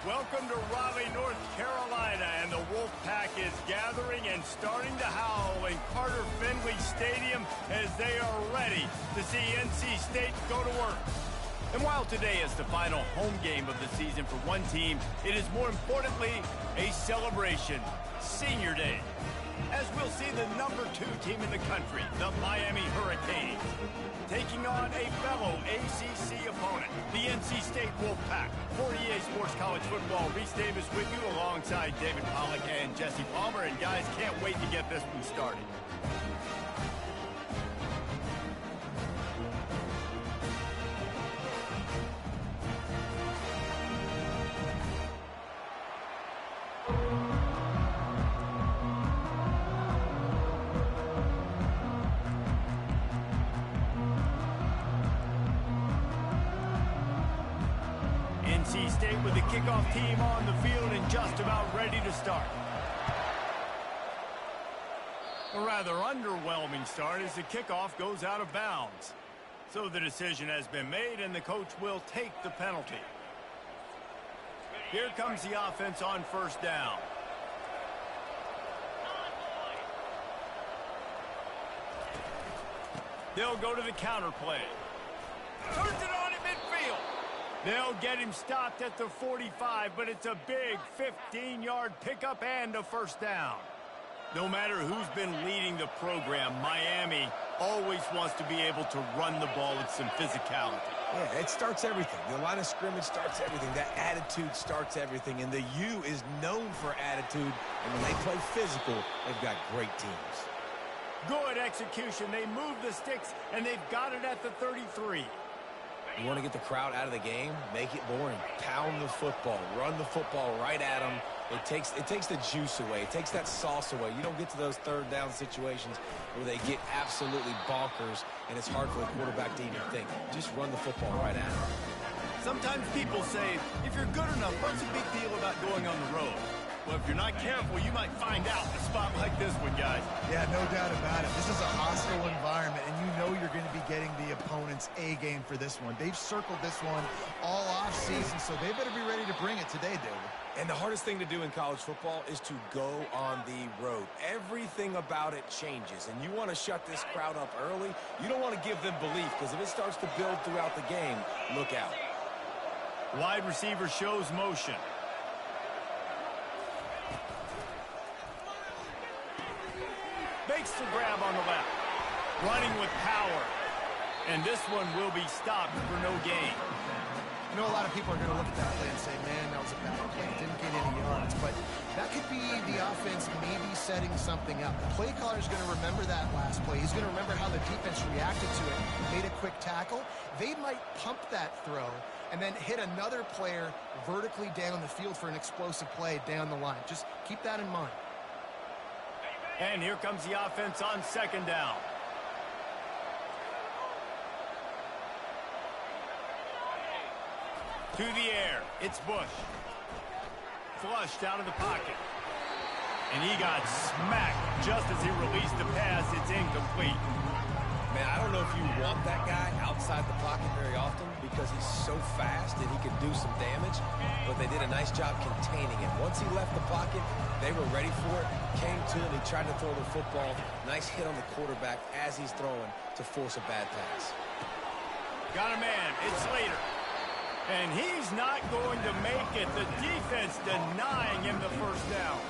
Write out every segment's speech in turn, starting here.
Welcome to Raleigh, North Carolina, and the Wolfpack is gathering and starting to howl in Carter Finley Stadium as they are ready to see NC State go to work. And while today is the final home game of the season for one team, it is more importantly a celebration, Senior Day, as we'll see the #2 team in the country, the Miami Hurricanes, taking on a fellow ACC opponent, the NC State Wolfpack. For EA Sports College Football, Reese Davis with you alongside David Pollack and Jesse Palmer. And guys, can't wait to get this one started. NC State with the kickoff team on the field and just about ready to start. A rather underwhelming start as the kickoff goes out of bounds. So the decision has been made and the coach will take the penalty. Here comes the offense on first down. They'll go to the counter play. Turns it on in midfield. They'll get him stopped at the 45, but it's a big 15-yard pickup and a first down. No matter who's been leading the program, Miami always wants to be able to run the ball with some physicality. Yeah, it starts everything. The line of scrimmage starts everything. That attitude starts everything. And the U is known for attitude. And when they play physical, they've got great teams. Good execution. They move the sticks, and they've got it at the 33. You want to get the crowd out of the game? Make it boring. Pound the football. Run the football right at them. It takes the juice away. It takes that sauce away. You don't get to those third down situations where they get absolutely bonkers, and it's hard for the quarterback to even think. Just run the football right at them. Sometimes people say, if you're good enough, what's the big deal about going on the road? Well, if you're not careful, you might find out in a spot like this one, guys. Yeah, no doubt about it. This is a hostile environment, and you know you're going to be getting the opponent's A game for this one. They've circled this one all offseason, so they better be ready to bring it today, David. And the hardest thing to do in college football is to go on the road. Everything about it changes, and you want to shut this crowd up early. You don't want to give them belief, because if it starts to build throughout the game, look out. Wide receiver shows motion. Makes the grab on the left. Running with power. And this one will be stopped for no gain. I know a lot of people are going to look at that play and say, man, that was a bad play. Didn't get any yards. But that could be the offense maybe setting something up. The play caller is going to remember that last play. He's going to remember how the defense reacted to it, made a quick tackle. They might pump that throw and then hit another player vertically down the field for an explosive play down the line. Just keep that in mind. And here comes the offense on second down. To the air, it's Bush. Flushed out of the pocket. And he got smacked just as he released the pass. It's incomplete. Man, I don't know if you want that guy outside the pocket very often because he's so fast and he can do some damage, but they did a nice job containing him. Once he left the pocket, they were ready for it, came to him, he tried to throw the football. Nice hit on the quarterback as he's throwing to force a bad pass. Got a man, it's Slater. And he's not going to make it. The defense denying him the first down.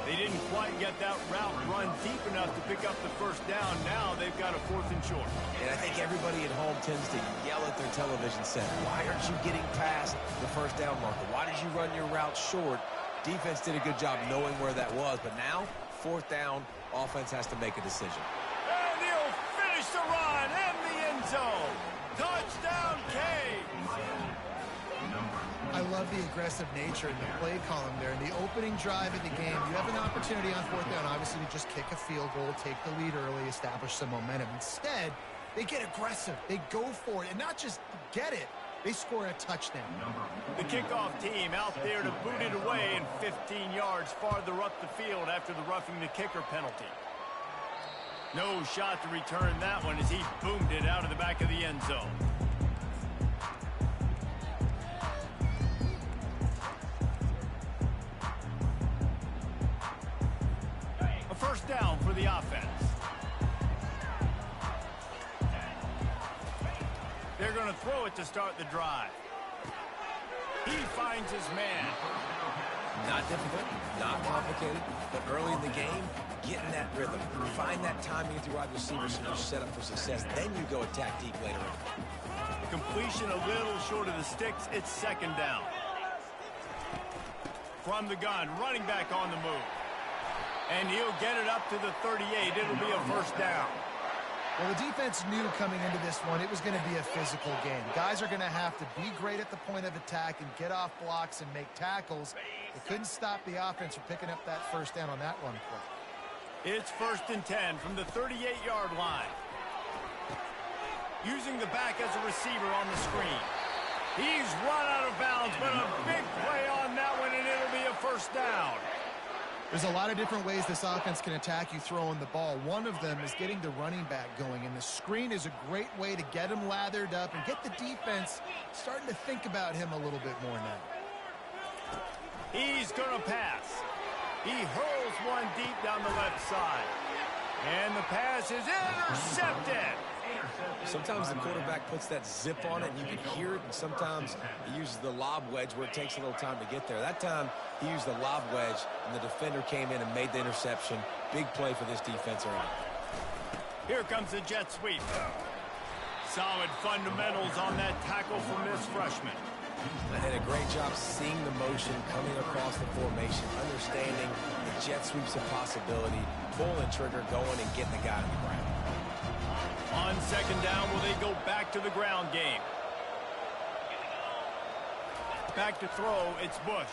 They didn't quite get that route run deep enough to pick up the first down. Now they've got a 4th and short. And I think everybody at home tends to yell at their television set. Why aren't you getting past the first down marker? Why did you run your route short? Defense did a good job knowing where that was. But now, 4th down, offense has to make a decision. And he'll finish the run in the end zone. Touchdown, Canes. I love the aggressive nature in the play column there. In the opening drive of the game, you have an opportunity on 4th down, obviously, to just kick a field goal, take the lead early, establish some momentum. Instead, they get aggressive. They go for it, and not just get it, they score a touchdown. The kickoff team out there to boot it away and 15 yards farther up the field after the roughing the kicker penalty. No shot to return that one as he boomed it out of the back of the end zone. first down for the offense. They're going to throw it to start the drive. He finds his man. Not difficult, not complicated, but early in the game, get in that rhythm. Find that timing with your wide receivers so you're set up for success. Then you go attack deep later on. Completion a little short of the sticks. It's second down. From the gun, running back on the move. And he'll get it up to the 38. It'll be a first down. Well, the defense knew coming into this one it was going to be a physical game. Guys are going to have to be great at the point of attack and get off blocks and make tackles. They couldn't stop the offense from picking up that first down on that run play. It's 1st and 10 from the 38-yard line. Using the back as a receiver on the screen. He's run out of bounds, but a big play on that one, and it'll be a first down. There's a lot of different ways this offense can attack you throwing the ball. One of them is getting the running back going, and the screen is a great way to get him lathered up and get the defense starting to think about him a little bit more now. He's going to pass. He hurls one deep down the left side. And the pass is intercepted. Sometimes the quarterback puts that zip on it, and you can hear it, and sometimes he uses the lob wedge where it takes a little time to get there. That time, he used the lob wedge, and the defender came in and made the interception. Big play for this defense early. Here comes the jet sweep. Solid fundamentals on that tackle from this freshman. And did a great job seeing the motion coming across the formation, understanding the jet sweep's a possibility, pulling the trigger, going, and getting the guy on the ground. On second down, will they go back to the ground game? Back to throw, it's Bush.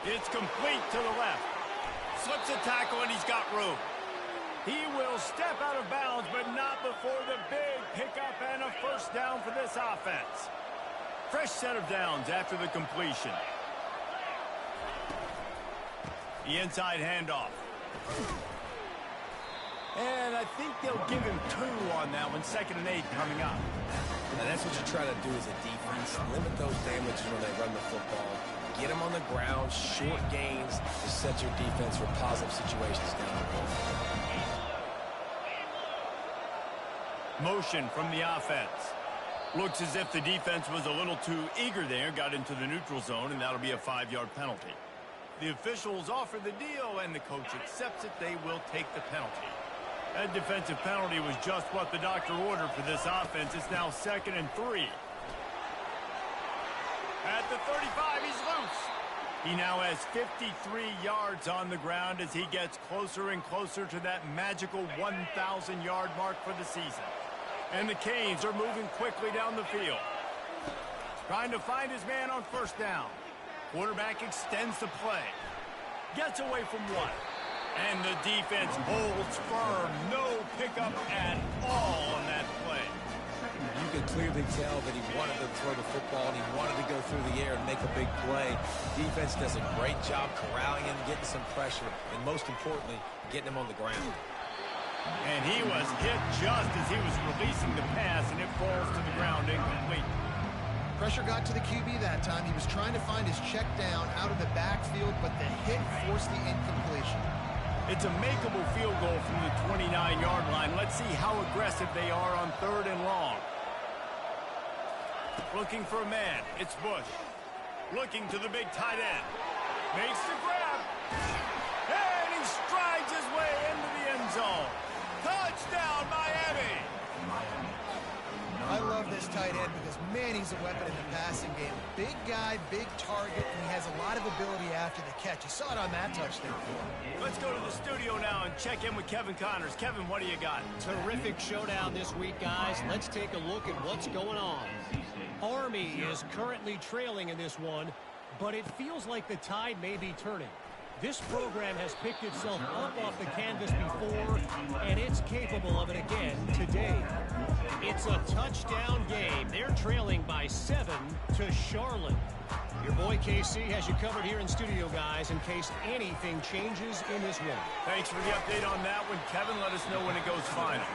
It's complete to the left. Slips a tackle, and he's got room. He will step out of bounds, but not before the big pickup and a first down for this offense. Fresh set of downs after the completion. The inside handoff. And I think they'll give him 2 on that one. 2nd and 8 coming up. And that's what you try to do as a defense. Limit those damages when they run the football. Get them on the ground, short gains to set your defense for positive situations down the road. Motion from the offense. Looks as if the defense was a little too eager there. Got into the neutral zone, and that'll be a 5-yard penalty. The officials offer the deal, and the coach accepts it. They will take the penalty. That defensive penalty was just what the doctor ordered for this offense. It's now 2nd and 3. At the 35, he's loose. He now has 53 yards on the ground as he gets closer and closer to that magical 1,000-yard mark for the season. And the Canes are moving quickly down the field. Trying to find his man on first down. Quarterback extends the play. Gets away from one. And the defense holds firm. No pickup at all on that play. You could clearly tell that he wanted to throw the football and he wanted to go through the air and make a big play. Defense does a great job corralling him, getting some pressure, and most importantly, getting him on the ground. And he was hit just as he was releasing the pass, and it falls to the ground incomplete. Pressure got to the QB that time. He was trying to find his check down out of the backfield, but the hit forced the incompletion. It's a makeable field goal from the 29-yard line. Let's see how aggressive they are on 3rd and long. Looking for a man. It's Bush. Looking to the big tight end. Makes the grab. And he strides his way into the end zone. Touchdown, Miami! I love this tight end because, man, he's a weapon in the passing game. Big guy, big target, and he has a lot of ability after the catch. You saw it on that touchdown. Let's go to the studio now and check in with Kevin Connors. Kevin, what do you got? Terrific showdown this week, guys. Let's take a look at what's going on. Army is currently trailing in this one, but it feels like the tide may be turning. This program has picked itself up off the canvas before, and it's capable of it again today. It's a touchdown game. They're trailing by 7 to Charlotte. Your boy KC has you covered here in studio, guys, in case anything changes in this one. Thanks for the update on that one, Kevin. Let us know when it goes final.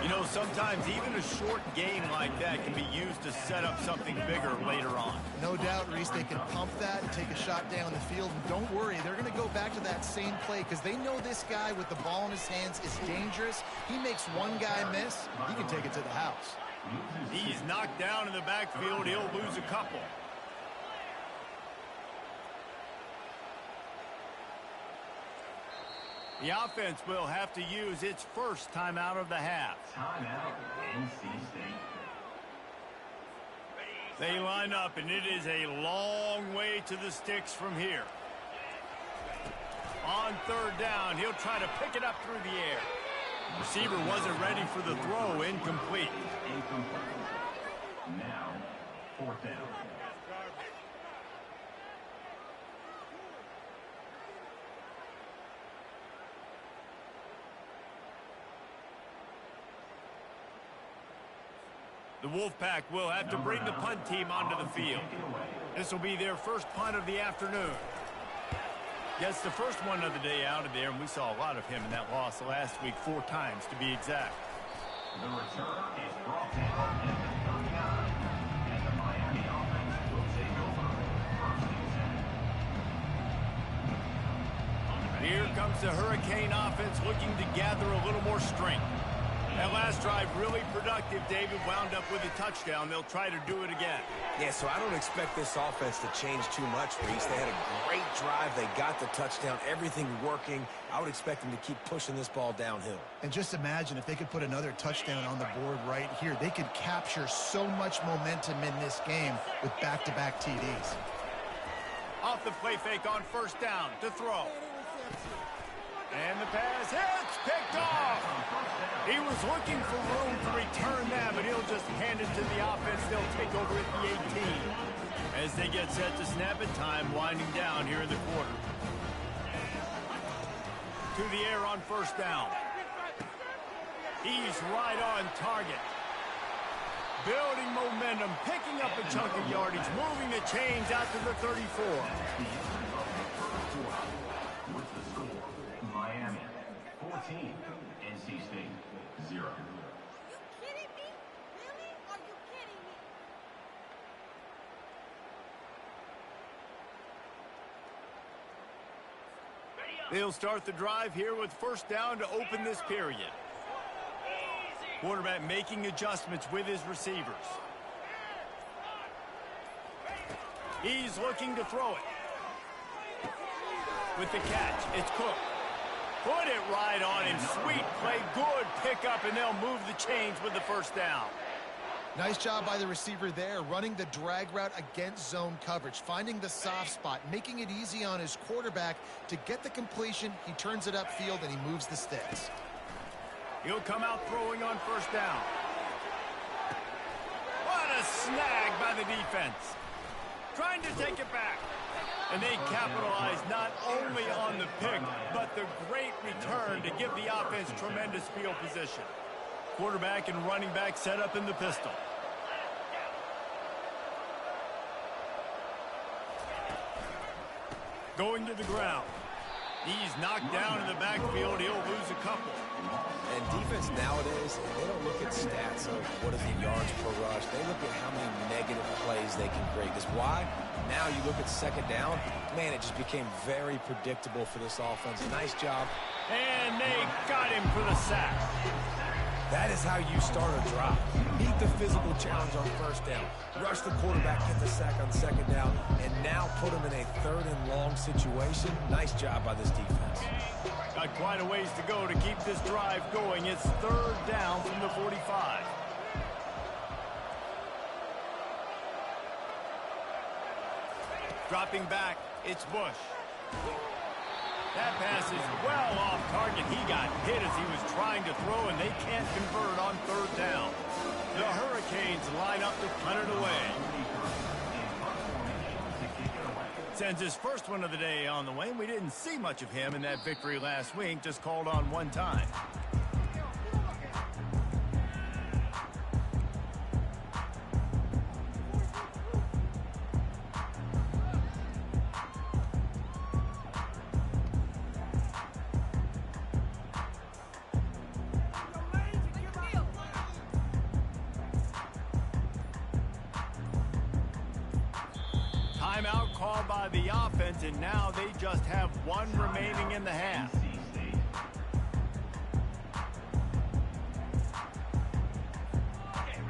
You know, sometimes even a short game like that can be used to set up something bigger later on. No doubt, Reese, they can pump that and take a shot down the field. And don't worry, they're going to go back to that same play because they know this guy with the ball in his hands is dangerous. He makes one guy miss, he can take it to the house. He's knocked down in the backfield. He'll lose a couple. The offense will have to use its first timeout of the half. Timeout, NC State. They line up, and it is a long way to the sticks from here. On third down, he'll try to pick it up through the air. Receiver wasn't ready for the throw, incomplete. Now, fourth down. The Wolfpack will have to bring the punt team onto the field. This will be their first punt of the afternoon. Gets the first one of the day out of there, and we saw a lot of him in that loss last week, 4 times to be exact. The return is brought down at the 39, and the Miami offense will take over first and 10. Here comes the Hurricane offense looking to gather a little more strength. That last drive really productive. David wound up with a touchdown. They'll try to do it again. Yeah, so I don't expect this offense to change too much, Reese. They had a great drive. They got the touchdown. Everything working. I would expect them to keep pushing this ball downhill. And just imagine if they could put another touchdown on the board right here. They could capture so much momentum in this game with back-to-back TDs. Off the play fake on first down to throw. And the pass hits, picked off. He was looking for room to return that, but he'll just hand it to the offense. They'll take over at the 18. As they get set to snap it, time winding down here in the quarter. To the air on first down. He's right on target. Building momentum, picking up a chunk of yardage, moving the chains out to the 34. With the score, Miami 14, NC State 0. Are you kidding me? Really? Are you kidding me? They'll start the drive here with first down to open this period. Quarterback making adjustments with his receivers. He's looking to throw it. With the catch, it's Cook. Put it right on him. Sweet play, good pickup, and they'll move the chains with the first down. Nice job by the receiver there, running the drag route against zone coverage, finding the soft spot, making it easy on his quarterback to get the completion. He turns it upfield, and he moves the sticks. He'll come out throwing on first down. What a snag by the defense. Trying to take it back. And they capitalize not only on the pick, but the great return to give the offense tremendous field position. Quarterback and running back set up in the pistol. Going to the ground. He's knocked down in the backfield. He'll lose a couple. And defense nowadays, they don't look at stats of what is the yards per rush. They look at how many negative plays they can create. Because why? Now you look at second down, man, it just became very predictable for this offense. Nice job. And they got him for the sack. That is how you start a drive. Meet the physical challenge on first down. Rush the quarterback, get the sack on second down, and now put him in a third and long situation. Nice job by this defense. Got quite a ways to go to keep this drive going. It's third down from the 45. Dropping back, it's Bush. That pass is well off target. He got hit as he was trying to throw, and they can't convert on third down. The Hurricanes line up to punt it away. Sends his first one of the day on the way. We didn't see much of him in that victory last week, just called on one time. Timeout called by the offense, and now they just have one remaining in the half.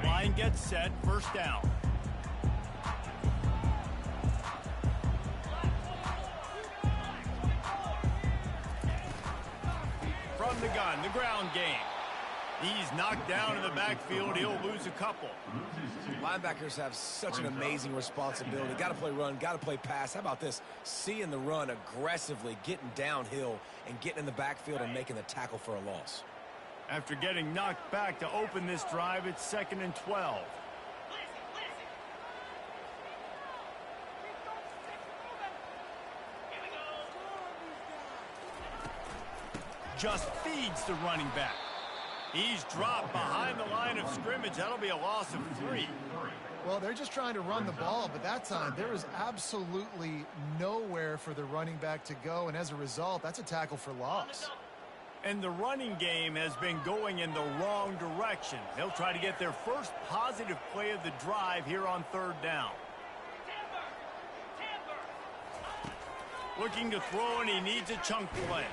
Line gets set, first down. From the gun, the ground game. He's knocked down in the backfield. He'll lose a couple. Linebackers have such an amazing responsibility. Got to play run, got to play pass. How about this? Seeing the run aggressively, getting downhill, and getting in the backfield and making the tackle for a loss. After getting knocked back to open this drive, it's 2nd and 12. Just feeds the running back. He's dropped behind the line of scrimmage. That'll be a loss of 3. Well, they're just trying to run the ball, but that time there was absolutely nowhere for the running back to go, and as a result, that's a tackle for loss. And the running game has been going in the wrong direction. They'll try to get their first positive play of the drive here on 3rd down. Looking to throw, and he needs a chunk play.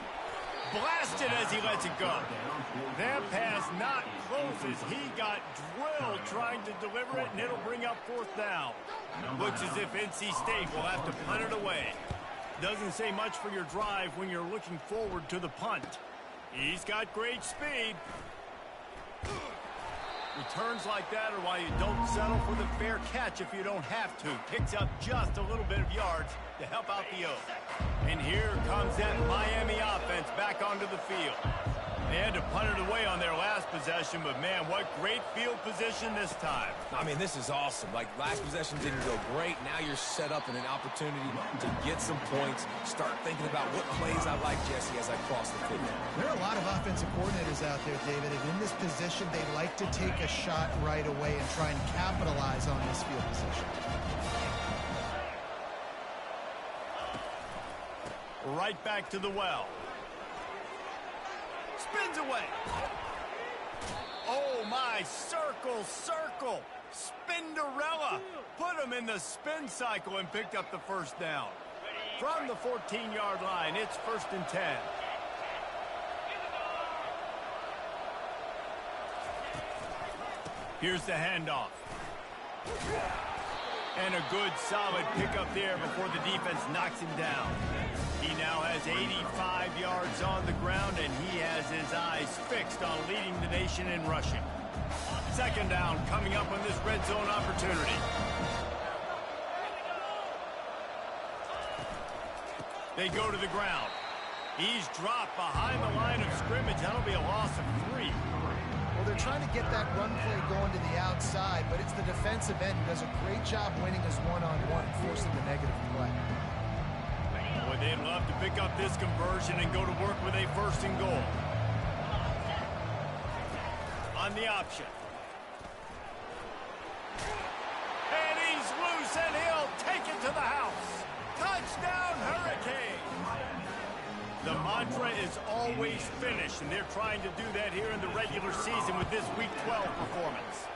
Blasted as he lets it go. That pass not close as he got drilled trying to deliver it, and it'll bring up 4th down. Looks as if NC State will have to punt it away. Doesn't say much for your drive when you're looking forward to the punt. He's got great speed. Returns like that are why you don't settle for the fair catch if you don't have to. Picks up just a little bit of yards to help out the O's. And here comes that Miami offense back onto the field. They had to punt it away on their last possession, but man, what great field position this time. I mean, this is awesome. Like, last possession didn't go great. Now you're set up in an opportunity to get some points. Start thinking about what plays I like, Jesse, as I cross the field. There are a lot of offensive coordinators out there, David, and in this position, they like to take a shot right away and try and capitalize on this field position. Right back to the well. Spins away. Oh, my. Circle, circle. Spinderella. Put him in the spin cycle and picked up the first down. From the 14-yard line, it's 1st and 10. Here's the handoff. And a good, solid pickup there before the defense knocks him down. He now has 85 yards on the ground, and he has his eyes fixed on leading the nation in rushing. 2nd down coming up on this red zone opportunity. They go to the ground. He's dropped behind the line of scrimmage. That'll be a loss of 3. Well, they're trying to get that run play going to the outside, but it's the defensive end who does a great job winning his one-on-one and forcing the negative play. Boy, they'd love to pick up this conversion and go to work with a 1st and goal. On the option. And he's loose, and he'll take it to the house. Touchdown, Hurricane! The mantra is always finish, and they're trying to do that here in the regular season with this Week 12 performance.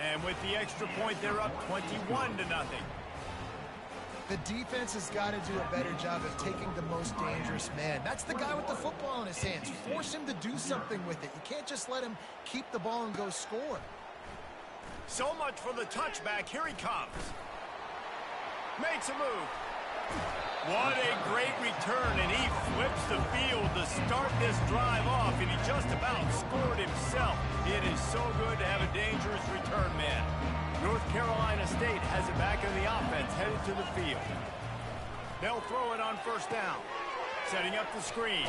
And with the extra point, they're up 21-0. The defense has got to do a better job of taking the most dangerous man. That's the guy with the football in his hands. Force him to do something with it. You can't just let him keep the ball and go score. So much for the touchback. Here he comes. Makes a move. What a great return, and he flips the field to start this drive off, and he just about scored himself. It is so good to have a dangerous return man. North Carolina State has it back in the offense, headed to the field. They'll throw it on 1st down. Setting up the screen.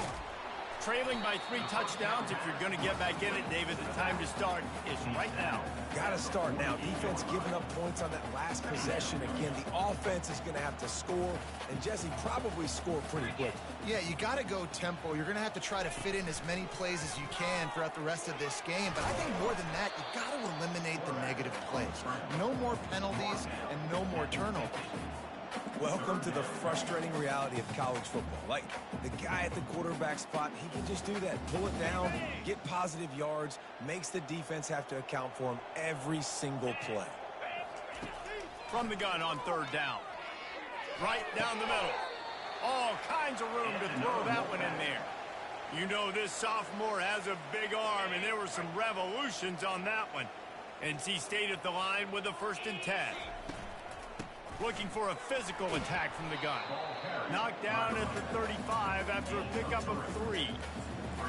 Trailing by 3 touchdowns. If you're going to get back in it, David, the time to start is right now. Got to start now. Defense giving up points on that last possession. Again, the offense is going to have to score, and Jesse probably score pretty quick. Yeah, you got to go tempo. You're going to have to try to fit in as many plays as you can throughout the rest of this game, but I think more than that, you got to eliminate the negative plays. No more penalties and no more turnovers. Welcome to the frustrating reality of college football. Like, the guy at the quarterback spot, he can just do that. Pull it down, get positive yards, makes the defense have to account for him every single play. From the gun on 3rd down. Right down the middle. All kinds of room to throw that one in there. You know this sophomore has a big arm, and there were some revolutions on that one. NC State at the line with a 1st and 10. Looking for a physical attack from the gun. Knocked down at the 35 after a pickup of 3.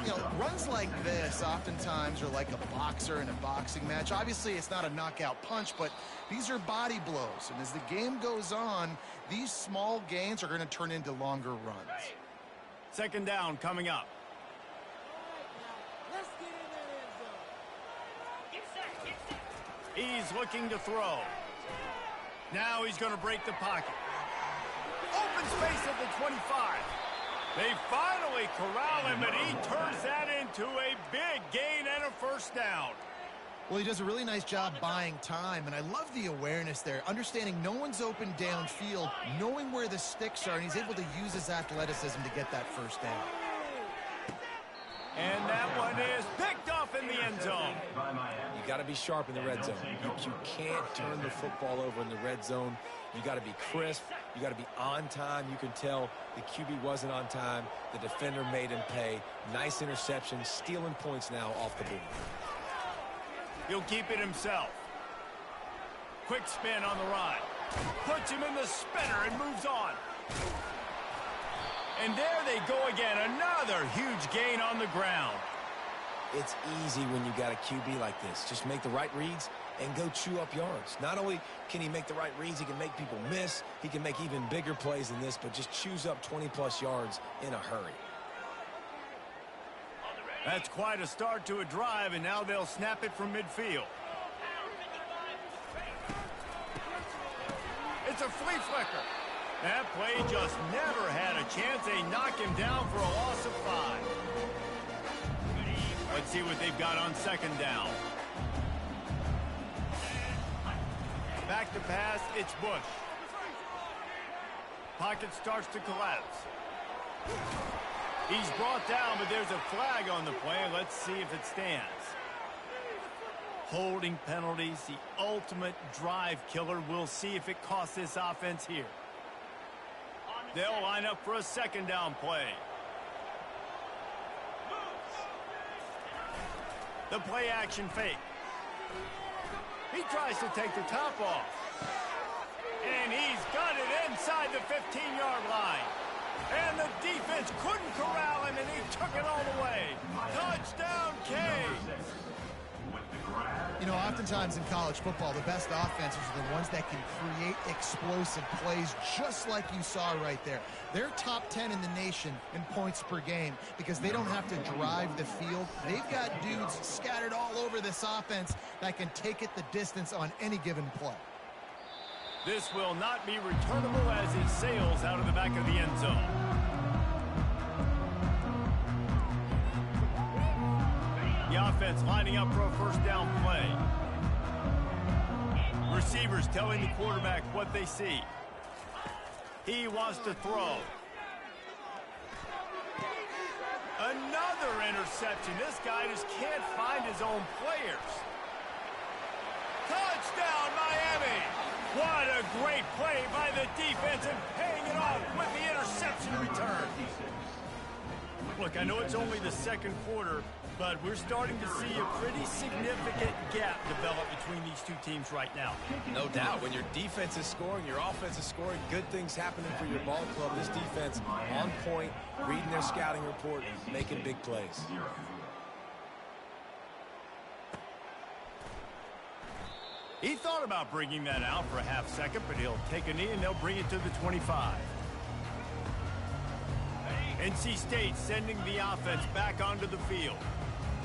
You know, runs like this oftentimes are like a boxer in a boxing match. Obviously, it's not a knockout punch, but these are body blows. And as the game goes on, these small gains are going to turn into longer runs. 2nd down coming up. Let's get in that end zone. He's looking to throw. Now he's going to break the pocket. Open space at the 25. They finally corral him, and he turns that into a big gain and a 1st down. Well, he does a really nice job buying time, and I love the awareness there, understanding no one's open downfield, knowing where the sticks are, and he's able to use his athleticism to get that 1st down. And that one is picked off in the end zone. You got to be sharp in the red zone. You can't turn the football over in the red zone. You got to be crisp. You got to be on time. You can tell the QB wasn't on time. The defender made him pay. Nice interception, stealing points now off the board. He'll keep it himself. Quick spin on the ride. Puts him in the spinner and moves on. And there they go again. Another huge gain on the ground. It's easy when you got a QB like this. Just make the right reads and go chew up yards. Not only can he make the right reads, he can make people miss. He can make even bigger plays than this, but just chews up 20-plus yards in a hurry. That's quite a start to a drive, and now they'll snap it from midfield. It's a flea flicker. That play just never had a chance. They knock him down for a loss of 5. Let's see what they've got on 2nd down. Back to pass, it's Bush. Pocket starts to collapse. He's brought down, but there's a flag on the play. Let's see if it stands. Holding penalties, the ultimate drive killer. We'll see if it costs this offense here. They'll line up for a 2nd down play. The play action fake. He tries to take the top off. And he's got it inside the 15-yard line. And the defense couldn't corral him, and he took it all the way. Touchdown, Canes. You know, oftentimes in college football, the best offenses are the ones that can create explosive plays, just like you saw right there. They're top 10 in the nation in points per game because they don't have to drive the field. They've got dudes scattered all over this offense that can take it the distance on any given play. This will not be returnable as it sails out of the back of the end zone. The offense lining up for a 1st down play. Receivers telling the quarterback what they see. He wants to throw. Another interception. This guy just can't find his own players. Touchdown, Miami! What a great play by the defense and paying it off with the interception return. Look, I know it's only the 2nd quarter, but we're starting to see a pretty significant gap develop between these two teams right now. No doubt. When your defense is scoring, your offense is scoring, good things happening for your ball club. This defense on point, reading their scouting report, making big plays. He thought about bringing that out for a half second, but he'll take a knee and they'll bring it to the 25. NC State sending the offense back onto the field.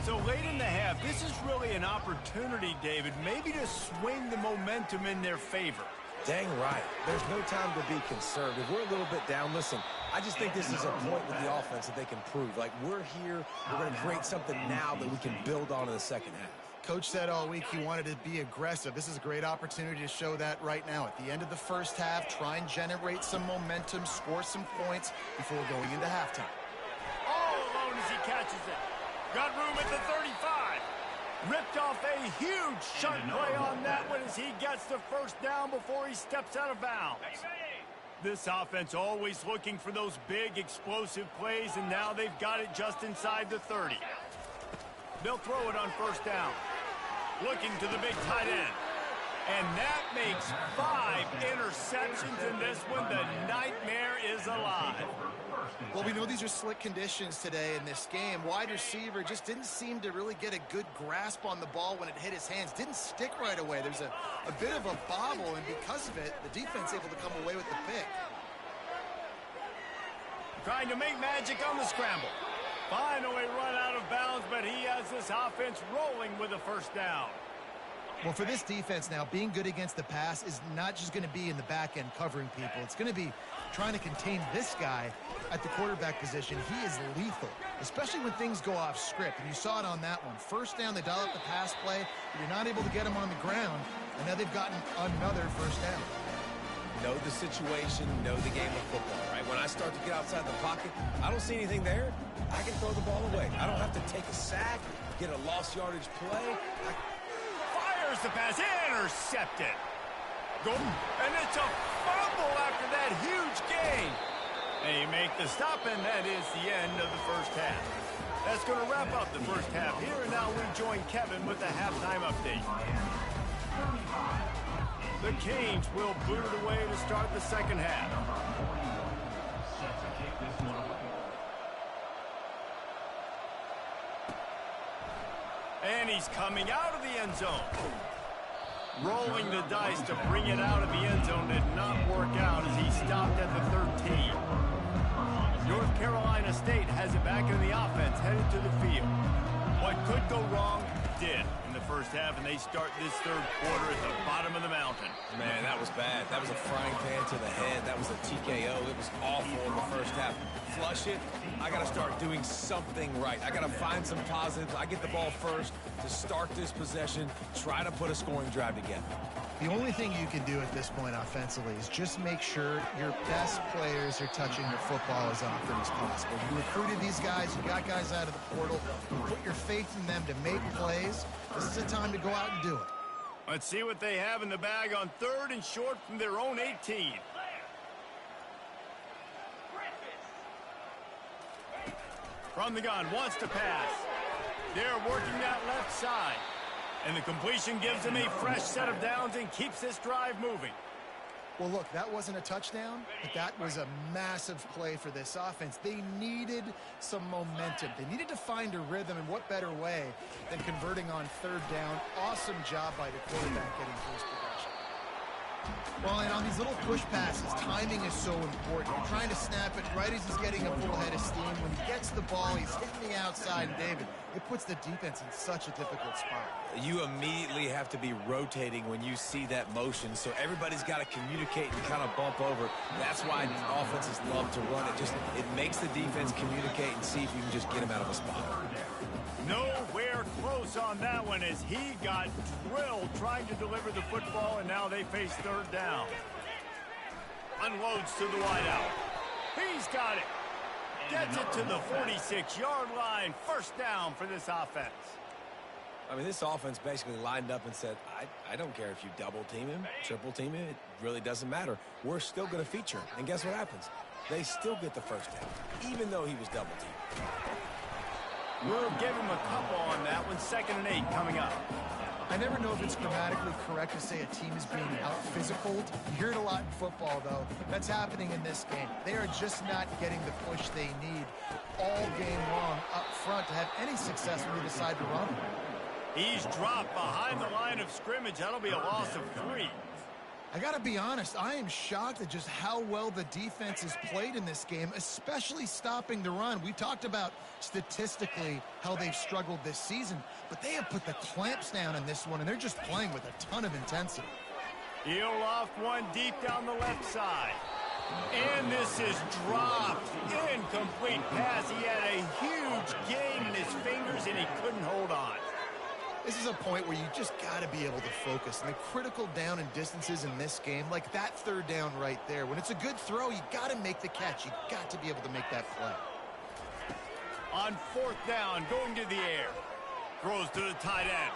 So late in the half, this is really an opportunity, David, maybe to swing the momentum in their favor. Dang right. There's no time to be conservative. We're a little bit down. Listen, I just think this is a point with the offense that they can prove. Like, we're here, we're going to create something now that we can build on in the 2nd half. Coach said all week he wanted to be aggressive. This is a great opportunity to show that right now. At the end of the 1st half, try and generate some momentum, score some points before going into halftime. All alone as he catches it. Got room at the 35. Ripped off a huge shunt play on that one as he gets the 1st down before he steps out of bounds. This offense always looking for those big, explosive plays, and now they've got it just inside the 30. They'll throw it on first down. Looking to the big tight end. And that makes 5 interceptions in this one. The nightmare is alive. Well, we know these are slick conditions today in this game. Wide receiver just didn't seem to really get a good grasp on the ball when it hit his hands. Didn't stick right away. There's a bit of a bobble, and because of it, the defense able to come away with the pick. Trying to make magic on the scramble. Finally run out of bounds, but he has this offense rolling with a first down. Well, for this defense now, being good against the pass is not just going to be in the back end covering people. It's going to be trying to contain this guy at the quarterback position. He is lethal, especially when things go off script. And you saw it on that one. First down, they dial up the pass play. You're not able to get him on the ground, and now they've gotten another first down. Know the situation, know the game of football, right? When I start to get outside the pocket, I don't see anything there. I can throw the ball away. I don't have to take a sack, get a lost yardage play. Fires the pass, intercepted. And it's a fumble after that huge gain. They make the stop, and that is the end of the first half. That's going to wrap up the first half here, and now we join Kevin with the halftime update. The Canes will boot it away to start the second half. And he's coming out of the end zone. Rolling the dice to bring it out of the end zone did not work out as he stopped at the 13. North Carolina State has it back in the offense, headed to the field. What could go wrong did in the first half, and they start this third quarter at the bottom of the mountain. Man, that was bad. That was a frying pan to the head. That was a TKO. It was awful in the first half. Flush it. I got to start doing something right. I got to find some positives. I get the ball first to start this possession, try to put a scoring drive together. The only thing you can do at this point offensively is just make sure your best players are touching the football as often as possible. You recruited these guys, you got guys out of the portal, you put your faith in them to make plays. This is a time to go out and do it. Let's see what they have in the bag on 3rd and short from their own 18. From the gun, wants to pass. They're working that left side. And the completion gives them a fresh set of downs and keeps this drive moving. Well, look, that wasn't a touchdown, but that was a massive play for this offense. They needed some momentum. They needed to find a rhythm, and what better way than converting on 3rd down. Awesome job by the quarterback getting first progression. Well, and on these little push passes, timing is so important. You're trying to snap it right as he's getting a full head of steam. When he gets the ball, he's hitting the outside, and David, it puts the defense in such a difficult spot. You immediately have to be rotating when you see that motion, so everybody's got to communicate and kind of bump over. That's why offenses love to run it. It makes the defense communicate and see if you can just get him out of a spot. Nowhere close on that one as he got drilled trying to deliver the football, and now they face 3rd down. Unloads to the wideout. He's got it. Gets it to the 46-yard line. First down for this offense. I mean, this offense basically lined up and said, I don't care if you double team him, triple team him. It really doesn't matter. We're still going to feature him. And guess what happens? They still get the first down, even though he was double teamed. We'll give him a couple on that one. 2nd and 8 coming up. I never know if it's grammatically correct to say a team is being out-physicaled. You hear it a lot in football, though. That's happening in this game. They are just not getting the push they need all game long up front to have any success when they decide to run. He's dropped behind the line of scrimmage. That'll be a loss of 3. I got to be honest, I am shocked at just how well the defense has played in this game, especially stopping the run. We talked about statistically how they've struggled this season, but they have put the clamps down in this one, and they're just playing with a ton of intensity. He'll loft one deep down the left side. And this is dropped. Incomplete pass. He had a huge gain in his fingers, and he couldn't hold on. This is a point where you just got to be able to focus. And the critical down and distances in this game, like that 3rd down right there, when it's a good throw, you got to make the catch. You got to be able to make that play. On 4th down, going to the air. Throws to the tight end.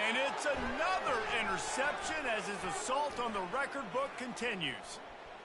And it's another interception as his assault on the record book continues.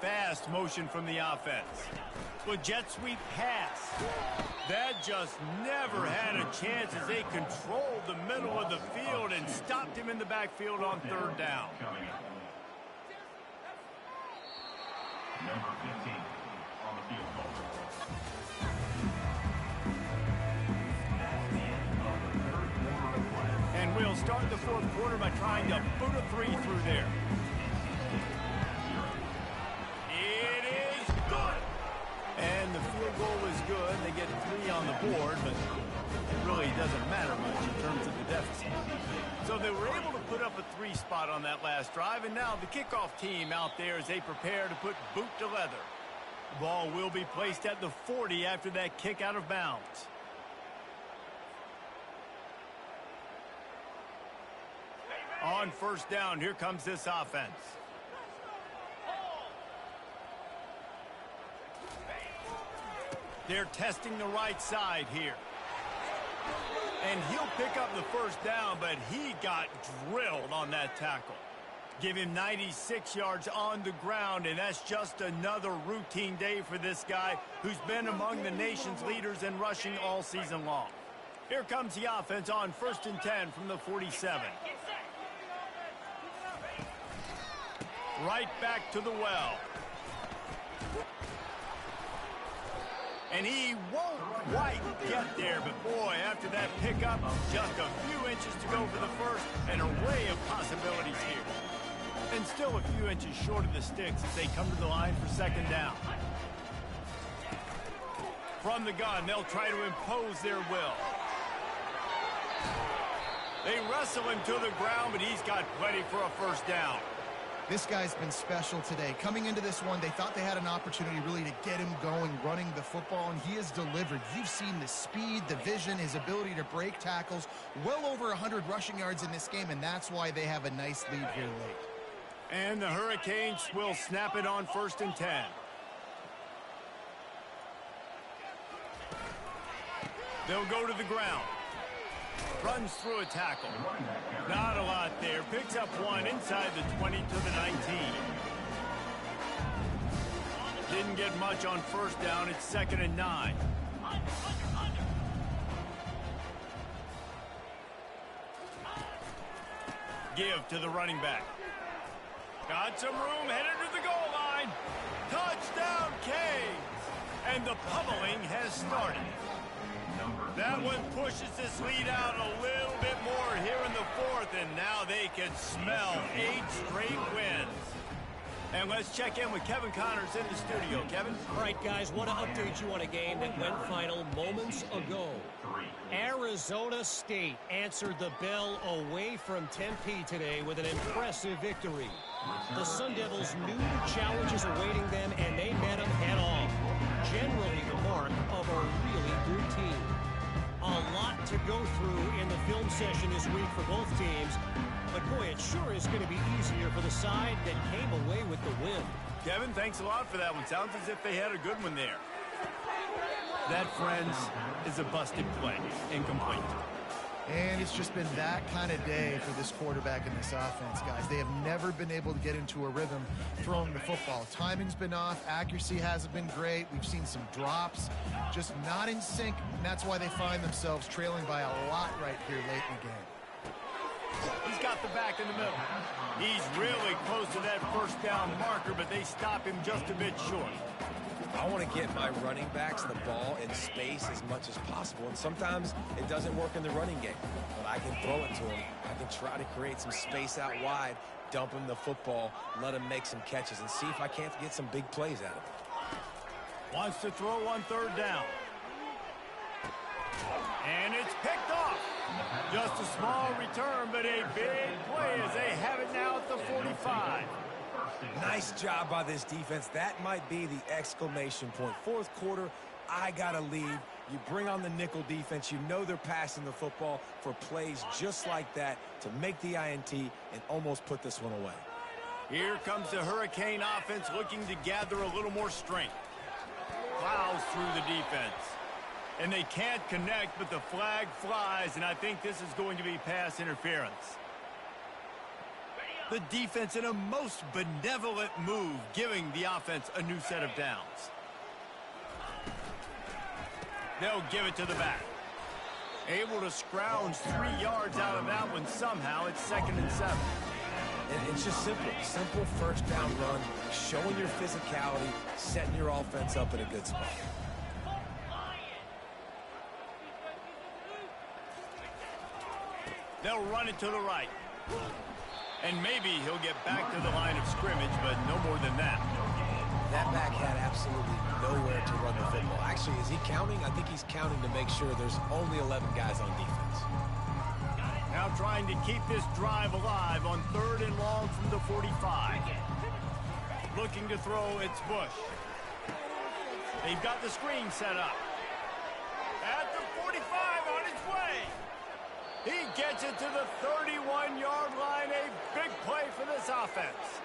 fast motion from the offense. With jet sweep pass. That just never had a chance as they controlled the middle of the field and stopped him in the backfield on third down. Number 15 on the field goal. And we'll start the fourth quarter by trying to boot a three through there. It is good. And the field goal is good. They get 3 on the board, but it really doesn't matter much in terms of the deficit. So they were able to put up a 3 spot on that last drive, and now the kickoff team out there as they prepare to put boot to leather. The ball will be placed at the 40 after that kick out of bounds. On first down, here comes this offense. They're testing the right side here. And he'll pick up the first down, but he got drilled on that tackle. Give him 96 yards on the ground, and that's just another routine day for this guy who's been among the nation's leaders in rushing all season long. Here comes the offense on first and 10 from the 47. Right back to the well. And he won't quite get there, but boy, after that pickup, just a few inches to go for the first, an array of possibilities here. And still a few inches short of the sticks as they come to the line for second down. From the gun, they'll try to impose their will. They wrestle him to the ground, but he's got plenty for a first down. This guy's been special today. Coming into this one, they thought they had an opportunity really to get him going, running the football, and he has delivered. You've seen the speed, the vision, his ability to break tackles. Well over 100 rushing yards in this game, and that's why they have a nice lead here late. And the Hurricanes will snap it on first and 10. They'll go to the ground. Runs through a tackle. Not a lot there. Picks up one inside the 20 to the 19. Didn't get much on first down. It's second and 9. Give to the running back. Got some room, headed to the goal line. Touchdown, Canes! And the pummeling has started. That one pushes this lead out a little bit more here in the fourth, and now they can smell 8 straight wins. And let's check in with Kevin Connors in the studio. Kevin? All right, guys, want to update you on a game that went final moments ago. Arizona State answered the bell away from Tempe today with an impressive victory. The Sun Devils knew the challenges awaiting them, and they met them head-on. Generally the mark of a really good team. A lot to go through in the film session this week for both teams. But, boy, it sure is going to be easier for the side that came away with the win. Kevin, thanks a lot for that one. Sounds as if they had a good one there. That, friends, is a busted play. Incomplete. And it's just been that kind of day for this quarterback and this offense, guys. They have never been able to get into a rhythm throwing the football. Timing's been off. Accuracy hasn't been great. We've seen some drops, just not in sync, and that's why they find themselves trailing by a lot right here late in the game. He's got the back in the middle. He's really close to that first down marker, but they stop him just a bit short. I want to get my running backs the ball in space as much as possible, and sometimes it doesn't work in the running game. But I can throw it to him. I can try to create some space out wide, dump him the football, let him make some catches, and see if I can't get some big plays out of it. Wants to throw on third down. And it's picked off. Just a small return, but a big play as they have it now at the 45. Nice job by this defense. That might be the exclamation point. Fourth quarter, I got to lead. You bring on the nickel defense. You know they're passing the football for plays just like that to make the INT and almost put this one away. Here comes the Hurricane offense looking to gather a little more strength. Plows through the defense. And they can't connect, but the flag flies, and I think this is going to be pass interference. The defense in a most benevolent move, giving the offense a new set of downs. They'll give it to the back. Able to scrounge 3 yards out of that one somehow. It's 2nd and 7. And it's just simple first down run, showing your physicality, setting your offense up in a good spot. They'll run it to the right. And maybe he'll get back to the line of scrimmage, but no more than that. That back had absolutely nowhere to run the football. Actually, is he counting? I think he's counting to make sure there's only 11 guys on defense. Now trying to keep this drive alive on 3rd and long from the 45. Looking to throw, it's Bush. They've got the screen set up. At the 45 on his way. He gets it to the 31-yard line. A big play for this offense.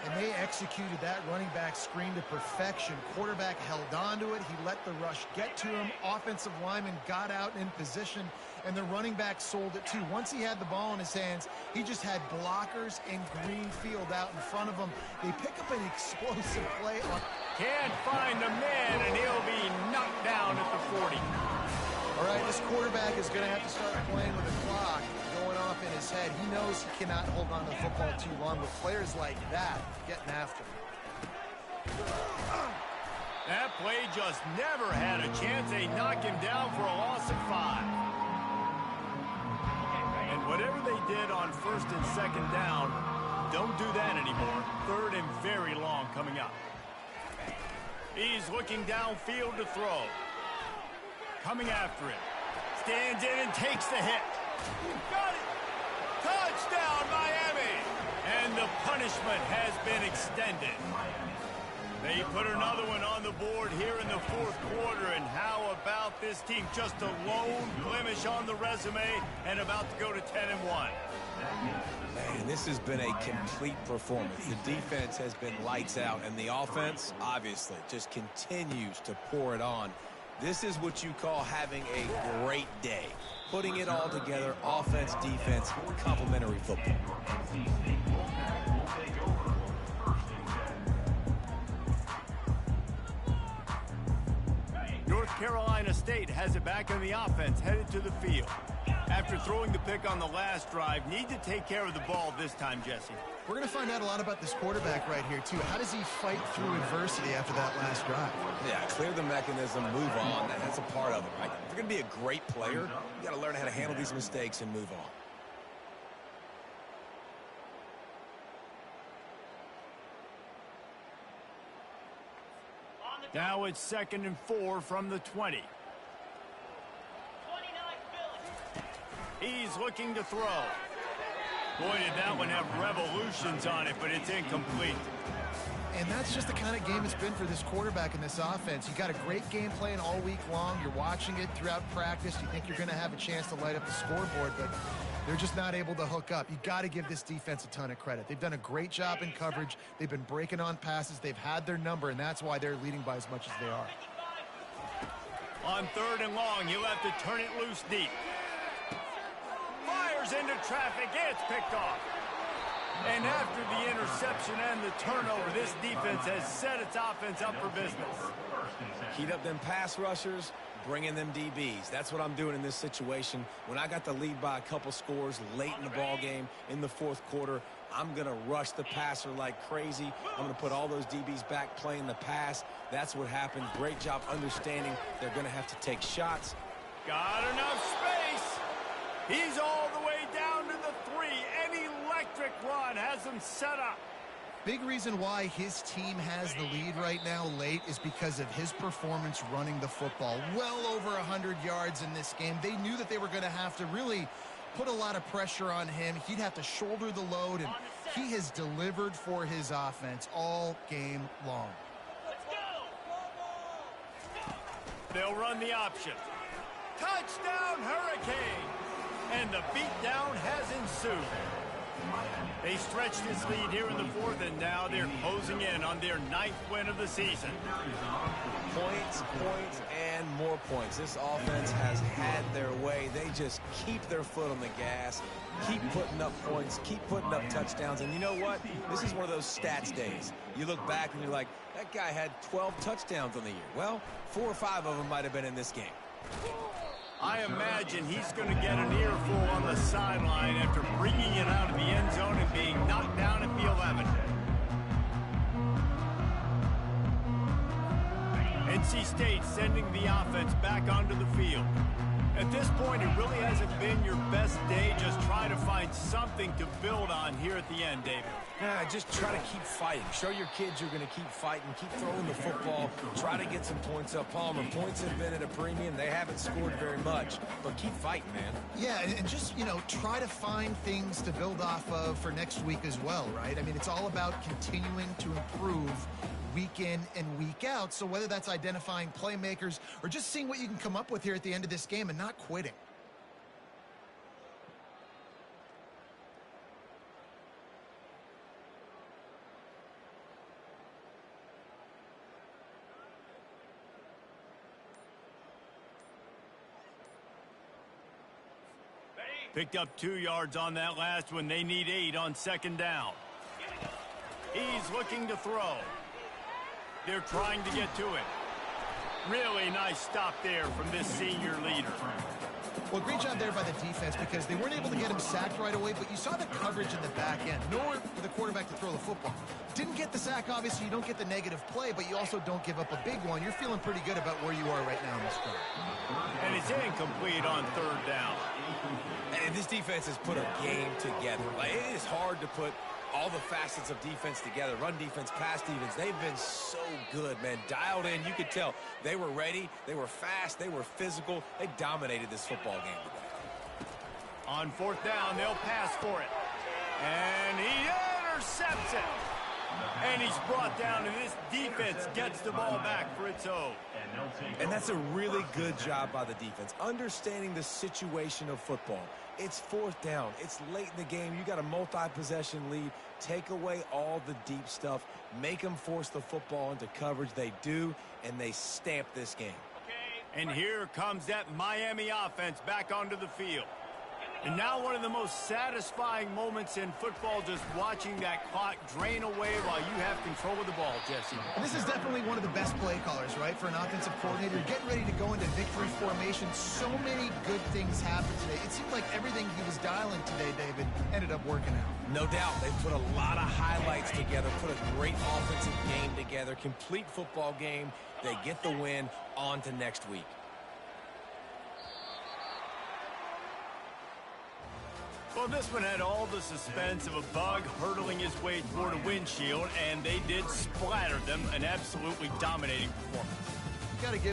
And they executed that running back screen to perfection. Quarterback held on to it. He let the rush get to him. Offensive lineman got out in position, and the running back sold it too. Once he had the ball in his hands, he just had blockers and green field out in front of him. They pick up an explosive play. Can't find the man, and he'll be knocked down at the 40. All right, this quarterback is going to have to start playing with a clock going off in his head. He knows he cannot hold on to the football too long with players like that getting after him. That play just never had a chance. They knock him down for a loss of 5. And whatever they did on 1st and 2nd down, don't do that anymore. 3rd and very long coming up. He's looking downfield to throw. Coming after it. Stands in and takes the hit. Got it. Touchdown, Miami. And the punishment has been extended. They put another one on the board here in the 4th quarter. And how about this team? Just a lone blemish on the resume and about to go to 10-1. Man, this has been a complete performance. The defense has been lights out, and the offense, obviously, just continues to pour it on. This is what you call having a great day. Putting it all together, offense, defense, complementary football. North Carolina State has it back on the offense, headed to the field. After throwing the pick on the last drive, need to take care of the ball this time, Jesse. We're going to find out a lot about this quarterback right here, too. How does he fight through adversity after that last drive? Yeah, clear the mechanism, move on. That's a part of it, right? If you're going to be a great player, you got to learn how to handle these mistakes and move on. Now it's 2nd and 4 from the 20. He's looking to throw. Boy, did that one have revolutions on it, but it's incomplete. And that's just the kind of game it's been for this quarterback in this offense. You got a great game plan all week long. You're watching it throughout practice. You think you're going to have a chance to light up the scoreboard, but they're just not able to hook up. You got to give this defense a ton of credit. They've done a great job in coverage. They've been breaking on passes. They've had their number, and that's why they're leading by as much as they are. On 3rd and long, he'll have to turn it loose deep. Fires into traffic. It's picked off. And after the interception and the turnover, this defense has set its offense up for business. Heat up them pass rushers, bring in them DBs. That's what I'm doing in this situation. When I got the lead by a couple scores late in the ball game in the 4th quarter, I'm going to rush the passer like crazy. I'm going to put all those DBs back playing the pass. That's what happened. Great job understanding they're going to have to take shots. Got enough space. He's all the way down to the 3. An electric run has him set up. Big reason why his team has the lead right now late is because of his performance running the football. Well over 100 yards in this game. They knew that they were going to have to really put a lot of pressure on him. He'd have to shoulder the load, and he has delivered for his offense all game long. They'll run the option. Touchdown, Hurricane! And the beatdown has ensued. They stretched this lead here in the fourth, and now they're closing in on their 9th win of the season. Points, points, and more points. This offense has had their way. They just keep their foot on the gas, keep putting up points, keep putting up touchdowns. And you know what? This is one of those stats days. You look back and you're like, that guy had 12 touchdowns on the year. Well, 4 or 5 of them might have been in this game. I imagine he's going to get an earful on the sideline after bringing it out of the end zone and being knocked down at the 11. NC State sending the offense back onto the field. At this point, it really hasn't been your best day. Just try to find something to build on here at the end, David. Yeah, just try to keep fighting. Show your kids you're going to keep fighting. Keep throwing the football. Try to get some points up. Palmer, points have been at a premium. They haven't scored very much, but keep fighting, man. Yeah, and just, try to find things to build off of for next week as well, right? I mean, it's all about continuing to improve week in and week out. So whether that's identifying playmakers or just seeing what you can come up with here at the end of this game and not quitting. Picked up 2 yards on that last one. They need 8 on 2nd down. He's looking to throw. They're trying to get to it. Really nice stop there from this senior leader. Well, great job there by the defense because they weren't able to get him sacked right away, but you saw the coverage in the back end. Nowhere for the quarterback to throw the football. Didn't get the sack, obviously. You don't get the negative play, but you also don't give up a big one. You're feeling pretty good about where you are right now in this game. And it's incomplete on 3rd down. And this defense has put a game together. It is hard to put all the facets of defense together. Run defense, pass defense. They've been so good, man. Dialed in. You could tell they were ready. They were fast. They were physical. They dominated this football game today. On 4th down, they'll pass for it. And he intercepts it. And he's brought down, and this defense gets the ball back for its own. And that's a really good job by the defense, understanding the situation of football. It's 4th down. It's late in the game. You got a multi-possession lead. Take away all the deep stuff. Make them force the football into coverage. They do, and they stamp this game. And here comes that Miami offense back onto the field. And now one of the most satisfying moments in football, just watching that clock drain away while you have control of the ball, Jesse. And this is definitely one of the best play callers, right, for an offensive coordinator. Getting ready to go into victory formation. So many good things happened today. It seemed like everything he was dialing today, David, ended up working out. No doubt. They put a lot of highlights together, put a great offensive game together, complete football game. They get the win. On to next week. Well, this one had all the suspense of a bug hurtling his way toward a windshield, and they did splatter them. An absolutely dominating performance. Got to give